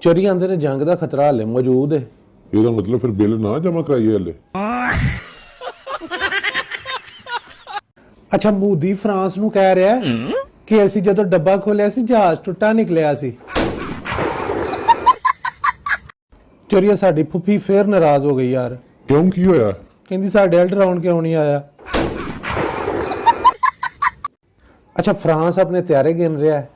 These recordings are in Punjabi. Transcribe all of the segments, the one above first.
ਚੋਰੀ ਆਂਦੇ ਨੇ ਜੰਗ ਦਾ ਖਤਰਾ ਹਾਲੇ ਮੌਜੂਦ ਹੈ। ਇਹਦਾ ਮਤਲਬ ਫਿਰ ਬਿੱਲ ਨਾ ਜਮ੍ਹਾਂ ਕਰਾਈਏ ਹਲੇ। ਅੱਛਾ, ਮੋਦੀ ਫਰਾਂਸ ਨੂੰ ਕਹਿ ਰਿਹਾ ਕਿ ਅਸੀਂ ਜਦੋਂ ਡੱਬਾ ਖੋਲਿਆ ਸੀ ਜਹਾਜ਼ ਟੁੱਟਾ ਨਿਕਲਿਆ ਸੀ। ਚੋਰੀਆ ਸਾਡੀ ਫੁੱਫੀ ਫੇਰ ਨਾਰਾਜ਼ ਹੋ ਗਈ ਯਾਰ। ਕਿਉਂ, ਕੀ ਹੋਇਆ? ਕਹਿੰਦੀ ਸਾਡੇ ਵੱਲ ਡਰਾਉਣ ਕਿਉਂ ਨਹੀਂ ਆਇਆ। ਅੱਛਾ, ਫਰਾਂਸ ਆਪਣੇ ਤਿਆਰੇ ਗਿਣ ਰਿਹਾ ਹੈ,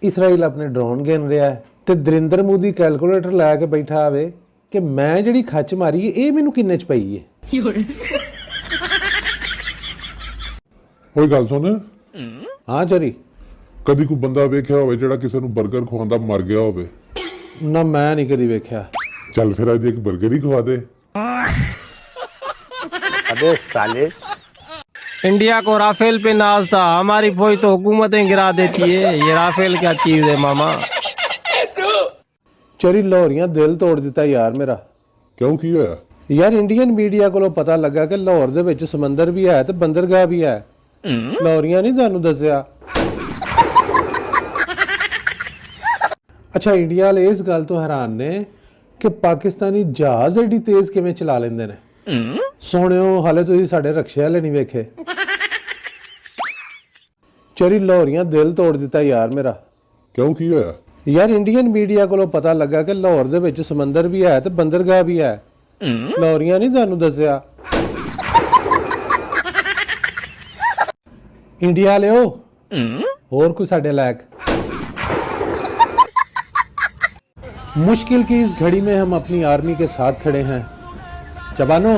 ਇਸਰਾਈਲ ਆਪਣੇ ਡਰੋਨ ਗਿਣ ਰਿਹਾ ਹੈ, ਤੇ ਨਰਿੰਦਰ ਮੋਦੀ ਕੈਲਕੂਲੇਟਰ ਲੈ ਕੇ ਬੈਠਾ ਆਵੇ ਕਿ ਮੈਂ ਜਿਹੜੀ ਖੱਚ ਮਾਰੀ ਹੈ ਇਹ ਮੈਨੂੰ ਕਿੰਨੇ ਚ ਪਈ ਹੈ। ਕੋਈ ਗੱਲ ਸੁਣ, ਹਾਂ ਚੋਰੀ, ਕਦੀ ਕੋਈ ਬੰਦਾ ਵੇਖਿਆ ਹੋਵੇ ਜਿਹੜਾ ਕਿਸੇ ਨੂੰ 버ਗਰ ਖਵਾਉਂਦਾ ਮਰ ਗਿਆ ਹੋਵੇ? ਨਾ ਮੈਂ ਨਹੀਂ ਕਦੀ ਵੇਖਿਆ। ਚੱਲ ਫਿਰ ਅੱਜ ਇੱਕ 버ਗਰ ਹੀ ਖਵਾ ਦੇ। अबे साले, इंडिया को राफेल पे नाज था, हमारी फौज तो हुकूमतें गिरा देती है। ये राफेल क्या चीज है मामा। ਚੋਰੀ ਲਾਹੌਰੀਆਂ ਦਿਲ ਤੋੜ ਦਿੱਤਾ ਯਾਰ ਮੇਰਾ। ਕਿਉਂ, ਕੀ ਹੋਇਆ? ਯਾਰ ਇੰਡੀਅਨ ਮੀਡੀਆ ਕੋਲੋਂ ਪਤਾ ਲੱਗਾ ਕਿ ਲਾਹੌਰ ਦੇ ਵਿੱਚ ਸਮੁੰਦਰ ਵੀ ਹੈ ਤੇ ਬੰਦਰਗਾਹ ਵੀ ਹੈ। ਲਾਹੌਰੀਆਂ ਨਹੀਂ ਸਾਨੂੰ ਦੱਸਿਆ। ਅੱਛਾ, ਇੰਡੀਆ ਵਾਲੇ ਇਸ ਗੱਲ ਤੋਂ ਹੈਰਾਨ ਨੇ ਕਿ ਪਾਕਿਸਤਾਨੀ ਜਹਾਜ਼ ਏਡੀ ਤੇਜ਼ ਕਿਵੇਂ ਚਲਾ ਲੈਂਦੇ ਨੇ। ਸੋਹਣਿਓ, ਹਾਲੇ ਤੁਸੀਂ ਸਾਡੇ ਰਕਸ਼ੇ ਵਾਲੇ ਨਹੀਂ ਵੇਖੇ। ਚੋਰੀ ਲਾਹੌਰੀਆਂ ਦਿਲ ਤੋੜ ਦਿੱਤਾ ਯਾਰ ਮੇਰਾ। ਕਿਉਂ, ਕੀ ਹੋਇਆ? ਯਾਰ ਇੰਡੀਅਨ ਮੀਡੀਆ ਕੋਲੋਂ ਪਤਾ ਲੱਗਾ ਕਿ ਲਾਹੌਰ ਦੇ ਵਿੱਚ ਸਮੁੰਦਰ ਵੀ ਹੈ ਤੇ ਬੰਦਰਗਾਹ ਵੀ ਹੈ। ਲਾਹੌਰੀਆਂ ਨਹੀਂ ਸਾਨੂੰ ਦੱਸਿਆ। इंडिया वाले हो और कोई साढ़े लायक। मुश्किल की इस घड़ी में हम अपनी आर्मी के साथ खड़े हैं। जवानों,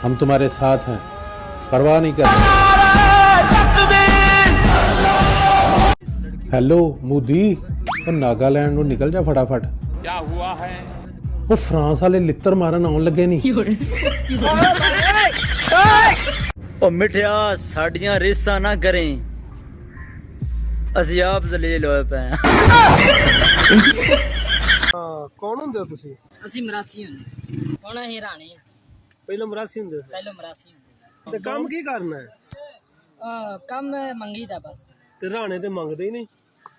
हम तुम्हारे साथ हैं, परवाह नहीं करते। हेलो मोदी, और नागालैंड ਨੂੰ ਨਿਕਲ ਜਾ फटाफट। क्या हुआ है? वो फ्रांस वाले लित्तर मारन आउन लगे नहीं। ओ मिठिया साड़ियां रेसा ना करें, ਅਸੀਂ ਆਪ ਜ਼ਲੀਲ ਹੋਏ ਪਏ ਹਾਂ। ਕੌਣ ਹੁੰਦੇ ਹੋ ਤੁਸੀਂ? ਅਸੀਂ ਮਰਾਸੀ ਹੁੰਦੇ, ਹੁਣ ਅਸੀਂ ਰਾਣੇ ਆ। ਪਹਿਲਾਂ ਮਰਾਸੀ ਹੁੰਦੇ ਸੀ। ਪਹਿਲਾਂ ਮਰਾਸੀ ਹੁੰਦੇ ਤੇ ਕੰਮ ਕੀ ਕਰਨਾ ਹੈ? ਕੰਮ ਮੰਗੀ ਦਾ ਬਸ। ਤੇ ਰਾਣੇ ਤੇ ਮੰਗਦੇ ਹੀ ਨਹੀਂ।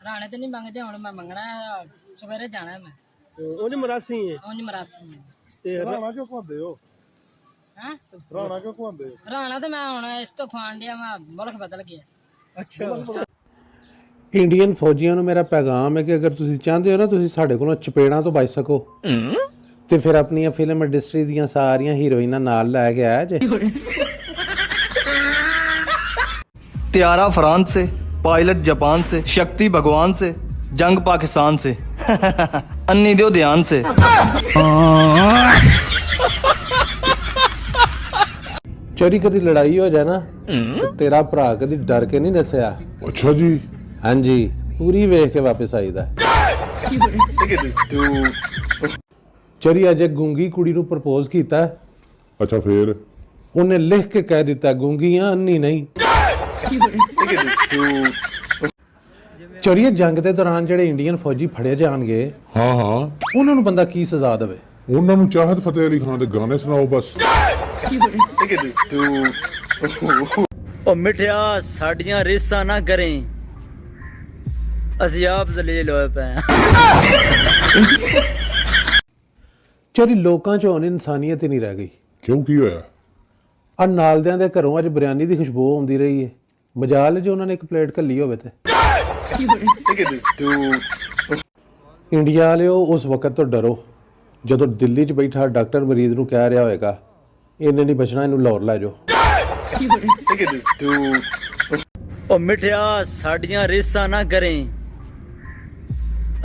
ਰਾਣੇ ਤੇ ਨਹੀਂ ਮੰਗਦੇ, ਹੁਣ ਮੈਂ ਮੰਗਣਾ ਹੈ, ਸਵੇਰੇ ਜਾਣਾ ਮੈਂ। ਉਹਨੇ ਮਰਾਸੀ ਹੈ। ਉਂਝ ਮਰਾਸੀ ਹੈ। ਤੇ ਰਾਣਾ ਕਿਉਂ ਖਵਾਉਂਦੇ ਹੋ? ਹੈਂ? ਰਾਣਾ ਕਿਉਂ ਖਵਾਉਂਦੇ ਹੋ? ਰਾਣਾ ਤੇ ਮੈਂ ਹੁਣ ਇਸ ਤੋਂ ਖਵਾਣ ਡਿਆ, ਮੈਂ ਮੁਲਕ ਬਦਲ ਗਿਆ। ਅੱਛਾ, ਇੰਡੀਅਨ ਫੌਜੀਆਂ ਨੂੰ ਮੇਰਾ ਪੈਗਾਮ ਹੈ ਕਿ ਅਗਰ ਤੁਸੀਂ ਚਾਹੁੰਦੇ ਹੋ ਨਾ ਤੁਸੀਂ ਸਾਡੇ ਕੋਲੋਂ ਚਪੇੜਾਂ ਤੋਂ ਬਚ ਸਕੋ ਤੇ ਫਿਰ ਆਪਣੀਆਂ ਫਿਲਮ ਇੰਡਸਟਰੀ ਦੀਆਂ ਸਾਰੀਆਂ ਹੀਰੋਇਨਾਂ ਨਾਲ ਲੈ ਕੇ ਆਇਆ ਜੇ। त्यारा फ्रांस से, पायलट जापान से, शक्ति भगवान से, जंग पाकिस्तान से। अन्नी दो ध्यान से। ਚੋਰੀ ਕਦੀ ਲੜਾਈ ਹੋ ਜਾਏ ਨਾ ਤੇ ਤੇਰਾ ਭਰਾ ਕਦੀ ਡਰ ਕੇ ਨਹੀਂ ਦੱਸਿਆ। ਅੱਛਾ ਜੀ। ਹਾਂਜੀ, ਪੂਰੀ ਵੇਖ ਕੇ ਵਾਪਸ ਆਈਦਾ। ਚੋਰੀ ਅਜੇ ਗੂੰਗੀ ਕੁੜੀ ਨੂੰ ਪ੍ਰਪੋਜ਼ ਕੀਤਾ। ਅੱਛਾ, ਫੇਰ? ਉਹਨੇ ਲਿਖ ਕੇ ਕਹਿ ਦਿੱਤਾ ਗੂੰਗੀ ਆ, ਅੰਨੀ ਨਹੀਂ। ਚੋਰੀ ਜੰਗ ਦੇ ਦੌਰਾਨ ਜਿਹੜੇ ਇੰਡੀਅਨ ਫੌਜੀ ਫੜੇ ਜਾਣਗੇ, ਹਾਂ ਉਹਨਾਂ ਨੂੰ ਬੰਦਾ ਕੀ ਸਜ਼ਾ ਦੇਵੇ? ਉਹਨਾਂ ਨੂੰ ਚਾਹਤ ਫਤਿਹ ਅਲੀ ਖਾਨ ਦੇ ਗਾਣੇ ਸੁਣਾਓ ਬਸ। ओ मिठिया साड़ियां रेसा ना करें, ਅਸੀਂ ਆਪ ਜ਼ਲੀਲ ਹੋਏ ਪਏ ਹਾਂ। ਚੋਰੀ ਲੋਕਾਂ 'ਚ ਹੁਣ ਇਨਸਾਨੀਅਤ ਹੀ ਨਹੀਂ ਰਹਿ ਗਈ। ਕਿਉਂ, ਕੀ ਹੋਇਆ? ਆ ਨਾਲਦਿਆਂ ਦੇ ਘਰੋਂ ਅੱਜ ਬਿਰਿਆਨੀ ਦੀ ਖੁਸ਼ਬੂ ਆਉਂਦੀ ਰਹੀ ਹੈ। ਮਜਾਲ ਜੇ ਉਹਨਾਂ ਨੇ ਇੱਕ ਪਲੇਟ ਘੱਲੀ ਹੋਵੇ ਤੇ। ਇੰਡੀਆ ਵਾਲਿਓ, ਉਸ ਵਕਤ ਤੋਂ ਡਰੋ ਜਦੋਂ ਦਿੱਲੀ 'ਚ ਬੈਠਾ ਡਾਕਟਰ ਮਰੀਜ਼ ਨੂੰ ਕਹਿ ਰਿਹਾ ਹੋਏਗਾ ਇਹਨੇ ਨਹੀਂ ਬਚਣਾ, ਇਹਨੂੰ ਲਾਹੌਰ ਲੈ ਜਾਓ। ओ मिठिया साड़ियां रेसा ना करें,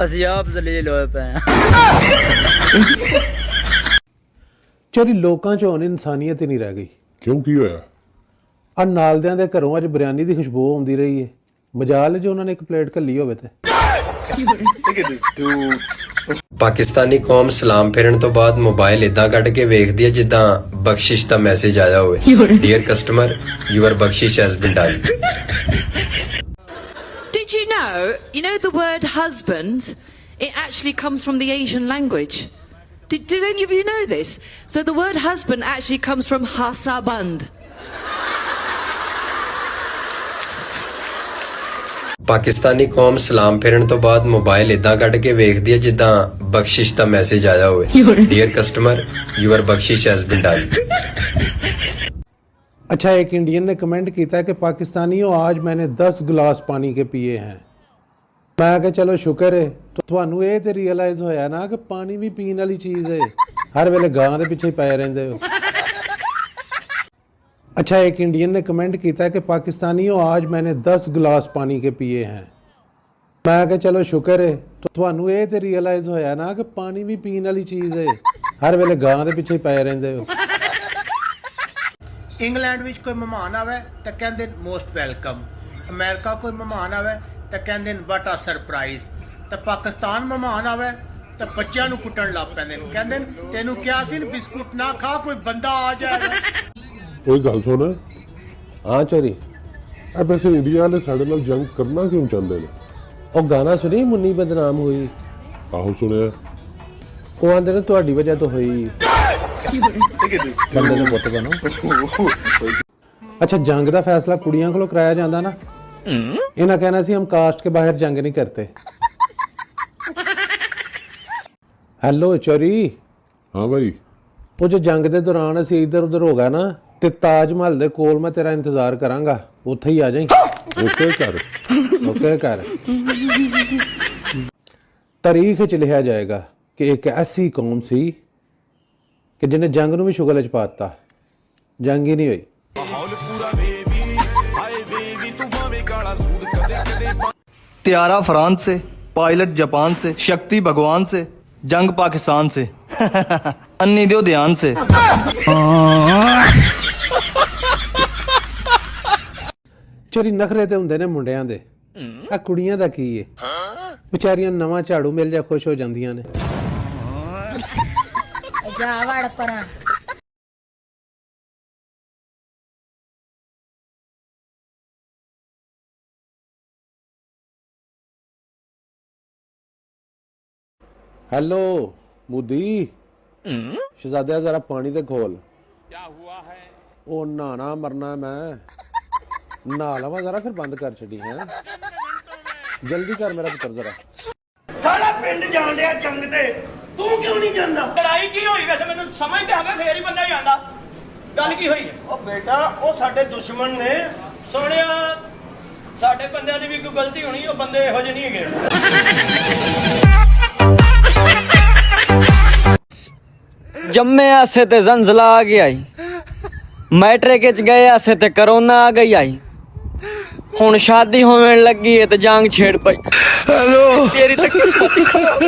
ਅਸੀਂ ਆਪ ਜ਼ਲੀਲ ਹੋਏ ਪਏ ਹਾਂ। ਚੋਰੀ ਲੋਕਾਂ 'ਚ ਹੁਣ ਇਨਸਾਨੀਅਤ ਹੀ ਨਹੀਂ ਰਹਿ ਗਈ। ਕਿਉਂ, ਕੀ ਹੋਇਆ? ਆ ਨਾਲਦਿਆਂ ਦੇ ਘਰੋਂ ਅੱਜ ਬਿਰਿਆਨੀ ਦੀ ਖੁਸ਼ਬੂ ਆਉਂਦੀ ਰਹੀ ਹੈ। ਮਜਾਲ ਜੇ ਉਹਨਾਂ ਨੇ ਇੱਕ ਪਲੇਟ ਘੱਲੀ ਹੋਵੇ ਤੇ। ਪਾਕਿਸਤਾਨੀ ਕੌਮ ਸਲਾਮ ਫੇਰਨ ਤੋਂ ਬਾਅਦ ਮੋਬਾਈਲ ਇਦਾਂ ਕੱਢ ਕੇ ਵੇਖਦੀ ਹੈ ਜਿੱਦਾਂ ਬਖਸ਼ਿਸ਼ ਦਾ ਮੈਸੇਜ ਆਇਆ ਹੋਵੇ। ਡੀਅਰ ਕਸਟਮਰ, ਯੂਅਰ ਬਖਸ਼ਿਸ਼ has been done. Did you know the word husband, it actually comes from the Asian language. Did any of you know this? So the word husband actually comes from hasaband. Pakistani ਕੌਮ ਸਲਾਮ ਫੇਰਨ ਤੋਂ ਬਾਅਦ ਮੋਬਾਈਲ ਇਦਾਂ ਕੱਢ ਕੇ ਵੇਖਦੀ ਹੈ ਜਿੱਦਾਂ ਬਖਸ਼ਿਸ਼ ਦਾ ਮੈਸੇਜ ਆਇਆ ਹੋਵੇ। ਡੀਅਰ ਕਸਟਮਰ, ਯੂਅਰ ਬਖਸ਼ਿਸ਼ हैज बीन डन। अच्छा, एक इंडियन ने कमेंट किया कि पाकिस्तानियों आज मैंने 10 गिलास पानी के पिए हैं। मैं क्या चलो शुक्र है, तो ਤੁਹਾਨੂੰ ਇਹ ਤੇ रियलाइज होया ना कि पानी भी पीने वाली चीज़ है, हर वेले गां दे पिछे पए रहंदे हो। अच्छा, एक इंडियन ने कमेंट किया कि पाकिस्तानियों आज मैंने 10 गिलास पानी के पिए हैं। मैं क्या चलो शुक्र है, तो ਤੁਹਾਨੂੰ ਇਹ ਤੇ रियलाइज होया ना कि पानी भी पीने वाली चीज़ है, हर वेले गां दे पिछे पए रहंदे हो। ਇੰਗਲੈਂਡ ਵਿੱਚ ਕੋਈ ਮਹਿਮਾਨ ਆਵੇ ਤਾਂ ਕਹਿੰਦੇ ਨੇ ਮੋਸਟ ਵੈਲਕਮ। ਅਮਰੀਕਾ ਕੋਈ ਮਹਿਮਾਨ ਆਵੇ ਤਾਂ ਕਹਿੰਦੇ ਨੇ ਵਾਟ ਆ ਸਰਪ੍ਰਾਈਜ਼। ਤਾਂ ਪਾਕਿਸਤਾਨ ਮਹਿਮਾਨ ਆਵੇ ਤਾਂ ਬੱਚਿਆਂ ਨੂੰ ਕੁੱਟਣ ਲੱਗ ਪੈਂਦੇ ਨੇ, ਕਹਿੰਦੇ ਨੇ ਤੈਨੂੰ ਕਿਹਾ ਸੀ ਨਾ ਬਿਸਕੁਟ ਨਾ ਖਾ, ਕੋਈ ਬੰਦਾ ਆ ਜਾਏਗਾ। ਕੋਈ ਗੱਲ ਸੁਣ, हाँ चोरी, ਆ ਵੈਸੇ ਇੰਡੀਆ ਵਾਲੇ ਸਾਡੇ ਨਾਲ ਜੰਗ ਕਰਨਾ ਕਿਉਂ ਚਾਹੁੰਦੇ ਨੇ? ਉਹ ਗਾਣਾ ਸੁਣੀ ਮੁੰਨੀ ਬਦਨਾਮ ਹੋਈ, ਆਹੋ ਸੁਣਿਆ। ਉਹ ਆਂਦੇ ਨੇ ਤੁਹਾਡੀ ਵਜ੍ਹਾ ਤੋਂ ਹੋਈ। ਬੰਦੇ ਨੂੰ ਪੁੱਤ ਬਣੋ। अच्छा, जंग का फैसला कुड़ियां को कराया जाता ना, इन्हें कहना सी हम कास्ट के बाहर जंग नहीं करते। हेलो चोरी, ਹਾਂ ਬਾਈ, वो जो जंग के दौरान असी इधर उधर हो गया ना, ते ताज महल दे कोल मैं तेरा इंतजार करांगा, उत्थे ही आ जाई। ਓਕੇ ਕਰ। ओके कर। तारीख च लिखा जाएगा कि एक ऐसी कौम सी कि जिन्हें जंग नूं भी शुगल च पाता, जंग ही नहीं हुई। त्यारा फ्रांस से, पायलट जापान से, शक्ति भगवान से, जंग पाकिस्तान से। अन्नी दो ध्यान से। ਚੋਰੀ ਨਖਰੇ ਤੇ ਹੁੰਦੇ ਨੇ ਮੁੰਡਿਆਂ ਦੇ, ਆ ਕੁੜੀਆਂ ਦਾ ਕੀ ਏ? ਵਿਚਾਰੀਆਂ ਨੂੰ ਨਵਾਂ ਝਾੜੂ ਮਿਲ ਜਾ ਖੁਸ਼ ਹੋ ਜਾਂਦੀਆਂ ਨੇ। ਜਾ ਵੜ ਪਰਾਂ। हेलो मोदी, शहजादिया जरा पानी दे खोल। क्या हुआ है? ओ नहाना मरना मैं, नहा लवा जरा फिर बंद कर छड़ी है। जल्दी कर मेरा पुत्र जरा। ਸਾਰਾ ਪਿੰਡ ਜਾਣ ਡਿਆ ਜੰਗ ਤੇ, ਤੂੰ ਕਿਉਂ ਨਹੀਂ ਜਾਂਦਾ? ਲੜਾਈ ਕੀ ਹੋਈ ਵੈਸੇ ਮੈਨੂੰ ਸਮਝ ਤੇ ਆਵੇ ਫੇਰ ਹੀ ਬੰਦਾ ਹੀ ਆਂਦਾ। ਗੱਲ ਕੀ ਹੋਈ? ਉਹ ਬੇਟਾ, ਉਹ ਸਾਡੇ ਦੁਸ਼ਮਣ ਨੇ। ਸੋਹਣਿਆ, ਸਾਡੇ ਬੰਦਿਆਂ ਦੀ ਵੀ ਕੋਈ ਗਲਤੀ ਹੋਣੀ, ਉਹ ਬੰਦੇ ਇਹੋ ਜਿਹੇ ਨਹੀਂ ਹੈਗੇ। ਜੰਮੇ ਆਸੇ ਤੇ ਜ਼ੰਜ਼ਲਾ ਆ ਗਿਆ ਈ, ਮੈਟ੍ਰਿਕ ਚ ਗਏ ਆਸੇ ਤੇ ਕਰੋਨਾ ਆ ਗਈ ਆਈ, ਹੁਣ ਸ਼ਾਦੀ ਹੋਣ ਲੱਗੀ ਏ ਤੇ ਜੰਗ ਛੇੜ ਪਈ। तेरी तो किस्मत ही खराब।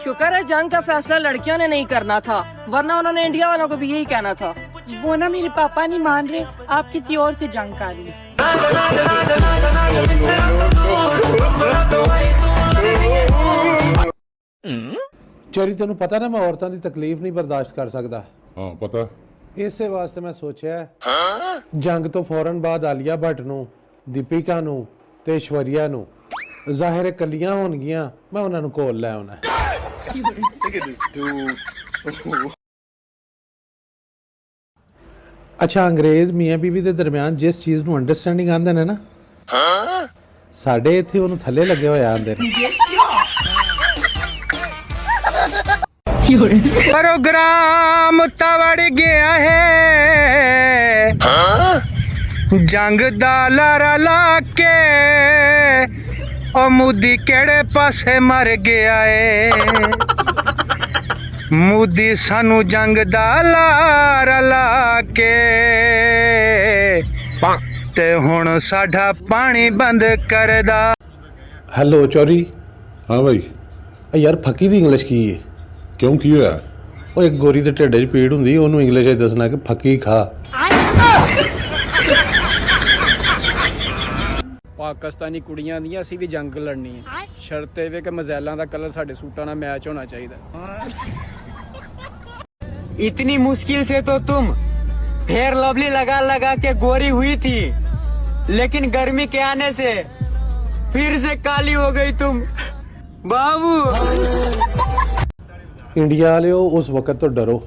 शुक्र है जंग का फैसला लड़कियों ने नहीं करना था, वरना उन्होंने इंडिया वालों को भी यही कहना था। वो ना मेरे पापा नहीं मान रहे, आप किसी और से जंग कर ली। ਚੋਰੀ ਤੈਨੂੰ ਪਤਾ ਨਾ ਮੈਂ ਔਰਤਾਂ ਦੀ ਤਕਲੀਫ ਨਹੀਂ ਬਰਦਾਸ਼ਤ ਕਰ ਸਕਦਾ। ਹਾਂ ਪਤਾ। ਇਸੇ ਵਾਸਤੇ ਮੈਂ ਸੋਚਿਆ ਜੰਗ ਤੋਂ ਫੌਰਨ ਬਾਅਦ ਆਲੀਆ ਭੱਟ ਨੂੰ, ਦੀਪਿਕਾ ਨੂੰ ਤੇ ਐਸ਼ਵਰਿਆ ਨੂੰ ਜ਼ਾਹਿਰ ਕੱਲੀਆਂ ਹੋਣਗੀਆਂ, ਮੈਂ ਉਹਨਾਂ ਨੂੰ ਕੋਲ ਲੈ ਆਉਣਾ। ਅੱਛਾ, ਅੰਗਰੇਜ਼ ਮੀਆਂ ਬੀਵੀ ਦੇ ਦਰਮਿਆਨ ਜਿਸ ਚੀਜ਼ ਨੂੰ ਅੰਡਰਸਟੈਂਡਿੰਗ ਆਂਦੇ ਨੇ ਨਾ, ਸਾਡੇ ਇੱਥੇ ਉਹਨੂੰ ਥੱਲੇ ਲੱਗੇ ਹੋਏ ਆਂਦੇ ਨੇ। ਪ੍ਰੋਗਰਾਮ ਤਵੜ ਗਿਆ ਹੈ ਜੰਗ ਦਾ ਲਾਰਾ ਲਾ ਕੇ, ਉਹ ਮੋਦੀ ਕਿਹੜੇ ਪਾਸੇ ਮਰ ਗਿਆ ਏ। ਮੋਦੀ ਸਾਨੂੰ ਜੰਗ ਦਾ ਲਾਰਾ ਲਾ ਕੇ, ਤੇ ਹੁਣ ਸਾਡਾ ਪਾਣੀ ਬੰਦ ਕਰਦਾ। ਹੈਲੋ ਚੌਰੀ। ਹਾਂ ਬਾਈ, ਯਾਰ ਫੱਕੀ ਦੀ ਇੰਗਲਿਸ਼ ਕੀ ਹੈ? ਕਿਉਂ ਕੀ ਹੋਇਆ? ਉਹ ਇੱਕ ਗੋਰੀ ਦੇ ਢਿੱਡ 'ਚ ਪੀੜ ਹੁੰਦੀ, ਉਹਨੂੰ ਇੰਗਲਿਸ਼ 'ਚ ਦੱਸਣਾ ਕਿ ਫੱਕੀ ਖਾ। ਪਾਕਿਸਤਾਨੀ ਕੁੜੀਆਂ ਦੀਆਂ ਅਸੀਂ ਵੀ ਜੰਗ ਲੜਨੀ ਹੈ, ਸ਼ਰਤ ਇਹ ਵੇ ਕਿ ਮਜ਼ੈਲਾਂ ਦਾ ਕਲਰ ਸਾਡੇ ਸੂਟਾਂ ਨਾਲ ਮੈਚ ਹੋਣਾ ਚਾਹੀਦਾ। इतनी मुश्किल से तो तुम फेयर लवली लगा लगा के गोरी हुई थी, लेकिन गर्मी के आने से फिर से काली हो गई तुम बाबू। ਇੰਡੀਆ ਵਾਲਿਓ, ਉਸ ਵਕਤ ਤੋਂ ਡਰੋ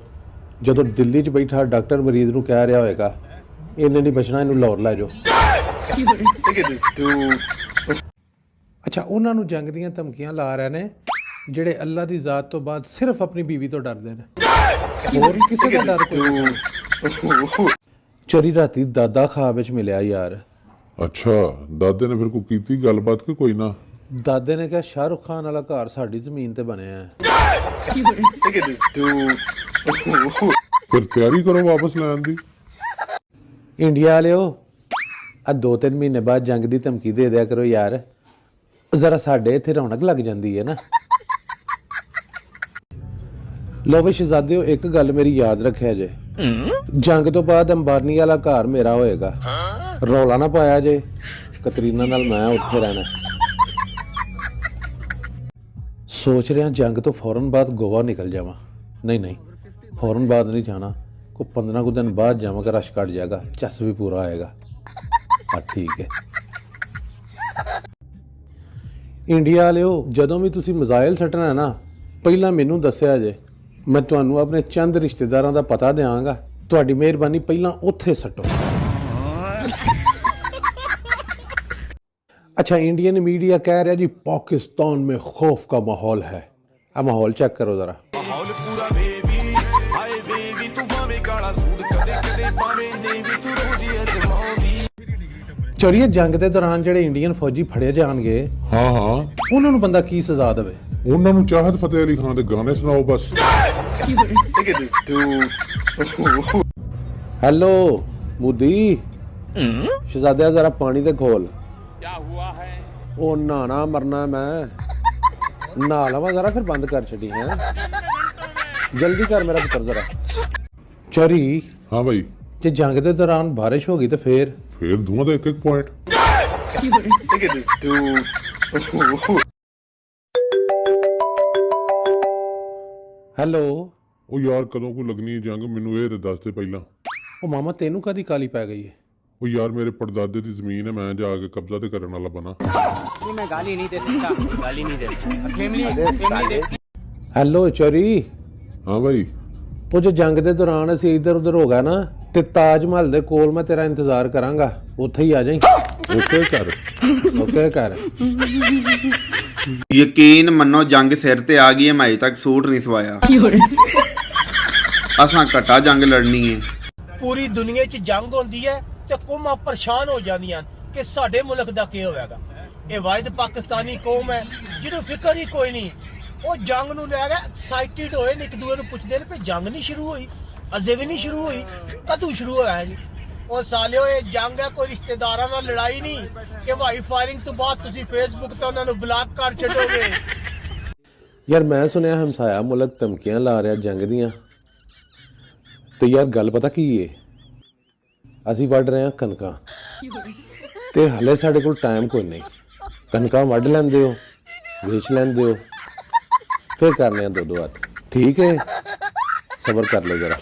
ਜਦੋਂ ਦਿੱਲੀ 'ਚ ਬੈਠਾ ਡਾਕਟਰ ਮਰੀਜ਼ ਨੂੰ ਕਹਿ ਰਿਹਾ ਹੋਏਗਾ ਇਹਨੇ ਨਹੀਂ ਬਚਣਾ, ਇਹਨੂੰ ਲਾਹੌਰ ਲੈ ਜਾਓ। ਅੱਛਾ ਉਹਨਾਂ ਨੂੰ ਜੰਗ ਦੀਆਂ ਧਮਕੀਆਂ ਲਾ ਰਹੇ ਨੇ ਜਿਹੜੇ ਅੱਲਾ ਦੀ ਜ਼ਾਤ ਤੋਂ ਬਾਅਦ ਸਿਰਫ ਆਪਣੀ ਬੀਵੀ ਤੋਂ ਡਰਦੇ ਨੇ, ਹੋਰ ਕਿਸੇ ਦਾ ਡਰ ਕੋਈ ਨਹੀਂ। ਚੋਰੀ ਰਾਤੀ ਦਾਦਾ ਖਾਬ ਵਿੱਚ ਮਿਲਿਆ ਯਾਰ। ਅੱਛਾ, ਦਾਦੇ ਨੇ ਫਿਰ ਕੋਈ ਕੀਤੀ ਗੱਲਬਾਤ ਕਿ ਕੋਈ ਨਾ? ਦਾਦੇ ਨੇ ਕਿਹਾ ਸ਼ਾਹਰੁਖ ਖਾਨ ਵਾਲਾ ਘਰ ਸਾਡੀ ਜ਼ਮੀਨ ਤੇ ਬਣਿਆ ਹੈ। ਫਿਰ ਤਿਆਰੀ ਕਰੋ ਵਾਪਸ ਲੈਣ ਦੀ। ਇੰਡੀਆ ਵਾਲਿਓ ਆ 2-3 ਮਹੀਨੇ ਬਾਅਦ ਜੰਗ ਦੀ ਧਮਕੀ ਦੇ ਦਿਆ ਕਰੋ ਯਾਰ, ਜ਼ਰਾ ਸਾਡੇ ਇੱਥੇ ਰੌਣਕ ਲੱਗ ਜਾਂਦੀ ਹੈ ਨਾ। ਲੋ ਵੀ ਸ਼ਹਿਜ਼ਾਦਿਓ, ਇੱਕ ਗੱਲ ਮੇਰੀ ਯਾਦ ਰੱਖਿਆ ਜੇ, ਜੰਗ ਤੋਂ ਬਾਅਦ ਅੰਬਾਨੀ ਵਾਲਾ ਘਰ ਮੇਰਾ ਹੋਏਗਾ। ਰੌਲਾ ਨਾ ਪਾਇਆ ਜੇ, ਕਤਰੀਨਾ ਨਾਲ ਮੈਂ ਉੱਥੇ ਰਹਿਣਾ। ਸੋਚ ਰਿਹਾ ਜੰਗ ਤੋਂ ਫੌਰਨ ਬਾਅਦ ਗੋਆ ਨਿਕਲ ਜਾਵਾਂ। ਨਹੀਂ, ਫੌਰਨ ਬਾਅਦ ਨਹੀਂ ਜਾਣਾ, ਕੋਈ 15 ਕੁ ਦਿਨ ਬਾਅਦ ਜਾਵਾਂਗਾ, ਰਸ਼ ਕੱਟ ਜਾਏਗਾ, ਚੱਸ ਵੀ ਪੂਰਾ ਆਏਗਾ। ਹਾਂ ਠੀਕ ਹੈ। ਇੰਡੀਆ ਵਾਲਿਓ, ਜਦੋਂ ਵੀ ਤੁਸੀਂ ਮਿਜ਼ਾਈਲ ਸੱਟਣਾ ਹੈ ਨਾ, ਪਹਿਲਾਂ ਮੈਨੂੰ ਦੱਸਿਆ ਜੇ, ਮੈਂ ਤੁਹਾਨੂੰ ਆਪਣੇ ਚੰਦ ਰਿਸ਼ਤੇਦਾਰਾਂ ਦਾ ਪਤਾ ਦਿਆਂਗਾ। ਤੁਹਾਡੀ ਮਿਹਰਬਾਨੀ ਪਹਿਲਾਂ ਉੱਥੇ ਸੱਟੋ। अच्छा, इंडियन मीडिया कह रहा है जी पाकिस्तान में खौफ का माहौल है। अब माहौल चेक करो जरा। चोरिए जंग के दौरान ਜਿਹੜੇ ਇੰਡੀਅਨ ਫੌਜੀ ਫੜੇ ਜਾਣਗੇ, ਹਾਂ ਉਹਨਾਂ ਨੂੰ ਬੰਦਾ ਕੀ ਸਜ਼ਾ ਦੇਵੇ? ਉਹਨਾਂ ਨੂੰ ਚਾਹਤ ਫਤਿਹ ਅਲੀ ਖਾਨ ਦੇ ਗਾਣੇ ਸੁਣਾਓ ਬਸ। हेलो मोदी, शहजादा जरा पानी दे खोल। क्या हुआ है? ओ नहाना मरना मैं नहा लवा जरा, फिर बंद कर छड़ी है। जल्दी कर मेरा पुत्र जरा। चोरी, हाँ भाई, जे जंग दे दौरान बारिश होगी तो फिर धुआं ਦਾ ਇੱਕ ਪੁਆਇੰਟ। हेलो, ਉਹ ਯਾਰ ਕਦੋਂ ਕੋ ਲੱਗਣੀ ਹੈ ਜੰਗ, ਮੈਨੂੰ ਇਹ ਦੱਸ ਦੇ ਪਹਿਲਾਂ। ओ मामा तेनू कदी काली पै गई है? ਉਹ ਯਾਰ ਮੇਰੇ ਪੜਦਾਦੇ ਦੀ ਜ਼ਮੀਨ ਹੈ, ਮੈਂ ਜਾ ਕੇ ਕਬਜ਼ਾ ਤੇ ਕਰਨ ਵਾਲਾ ਬਣਾ। मैं गाली नहीं दे सकता, गाली नहीं दे सकता। फैमिली हेलो चोरी, ਹਾਂ ਭਾਈ, ਉਹ ਜੇ ਜੰਗ ਦੇ ਦੌਰਾਨ ਅਸੀਂ ਇੱਧਰ ਉੱਧਰ ਹੋ ਗਏ ਨਾ, ਤੇ ਤਾਜ ਮਹੱਲ ਦੇ ਕੋਲ ਮੈਂ ਤੇਰਾ ਇੰਤਜ਼ਾਰ ਕਰਾਂਗਾ, ਉੱਥੇ ਹੀ ਆ ਜਾਈਂ। ਓਕੇ ਕਰ। ਓਕੇ ਕਰ। ਯਕੀਨ ਮੰਨੋ ਜੰਗ ਸਿਰ ਤੇ ਆ ਗਈ ਹੈ, ਮੈਂ ਅਜੇ ਤੱਕ ਸੂਟ ਨਹੀਂ ਸਵਾਇਆ। ਅਸਾਂ ਘਟਾ ਜੰਗ ਲੜਨੀ ਹੈ। ਪੂਰੀ ਦੁਨੀਆ 'ਚ ਜੰਗ ਹੁੰਦੀ ਹੈ ਤੇ ਕੌਮਾਂ ਪਰੇਸ਼ਾਨ ਹੋ ਜਾਂਦੀਆਂ ਕਿ ਸਾਡੇ ਮੁਲਕ ਦਾ ਕੀ ਹੋਵੇਗਾ। ਇਹ ਵਾਹਿਦ ਪਾਕਿਸਤਾਨੀ ਕੌਮ ਹੈ ਜਿਹਨੂੰ ਫਿਕਰ ਹੀ ਕੋਈ ਨਹੀਂ। ਉਹ ਜੰਗ ਨੂੰ ਲੈ ਕੇ ਐਕਸਾਈਟਿਡ ਹੋਏ ਨੇ, ਇੱਕ ਦੂਜੇ ਨੂੰ ਪੁੱਛਦੇ ਨੇ ਕਿ ਜੰਗ ਨਹੀਂ ਸ਼ੁਰੂ ਹੋਈ, ਅਜੇ ਵੀ ਨਹੀਂ ਸ਼ੁਰੂ ਹੋਈ, ਕਦੋਂ ਸ਼ੁਰੂ ਹੋਇਆ ਜੀ? ਉਹ ਸਾਲਿਓ, ਇਹ ਜੰਗ ਹੈ, ਕੋਈ ਰਿਸ਼ਤੇਦਾਰਾਂ ਨਾਲ ਲੜਾਈ ਨਹੀਂ ਕਿ ਭਾਈ ਫਾਇਰਿੰਗ ਤੋਂ ਬਾਅਦ ਤੁਸੀਂ ਫੇਸਬੁੱਕ ਤੇ ਉਹਨਾਂ ਨੂੰ ਬਲੌਕ ਕਰ ਛੱਡੋਗੇ। ਯਾਰ ਮੈਂ ਸੁਣਿਆ ਹਮਸਾਇਆ ਮੁਲਕ ਧਮਕੀਆਂ ਲਾ ਰਿਹਾ ਜੰਗ ਦੀਆਂ, ਤੇ ਯਾਰ ਗੱਲ ਪਤਾ ਕੀ ਏ, ਅਸੀਂ ਵੱਢ ਰਹੇ ਹਾਂ ਕਣਕਾਂ, ਤੇ ਹਲੇ ਸਾਡੇ ਕੋਲ ਟਾਈਮ ਕੋਈ ਨਹੀਂ। ਕਣਕਾਂ ਵੱਢ ਲੈਂਦੇ ਹੋ, ਵੇਚ ਲੈਂਦੇ ਹੋ, ਫਿਰ ਕਰਨੇ ਆ ਦੋ ਹੱਥ। ਠੀਕ ਹੈ, ਸਬਰ ਕਰ ਲਓ ਜਰਾ।